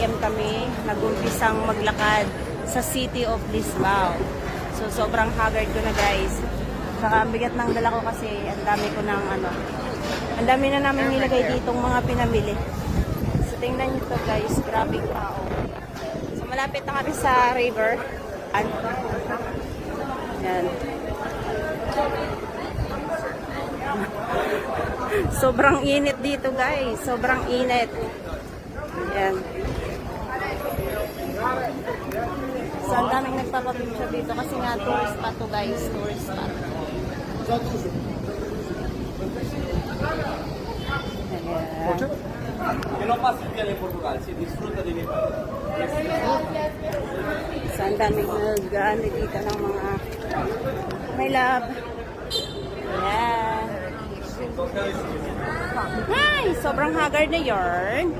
AM kami nag-umpisang maglakad sa City of Lisbao. So, sobrang haggard ko na, guys. Saka, ang bigat ng dala ko kasi ang dami ko ng ang dami na namin nilagay ditong mga pinamili. So, tingnan nyo to, guys. Grabing tao. So, malapit na kami sa river. Yan. Sobrang init dito, guys. Sobrang init. Yan. So, ang daming nagpapapicture dito kasi nga tourist spot to, guys. Tourist spot. Ayan. Que no pasa el día en Portugal, si disfruta de mi país. So, ang daming nag-ano dito ng mga my love. Ayan. Hi! Sobrang haggard na yarn.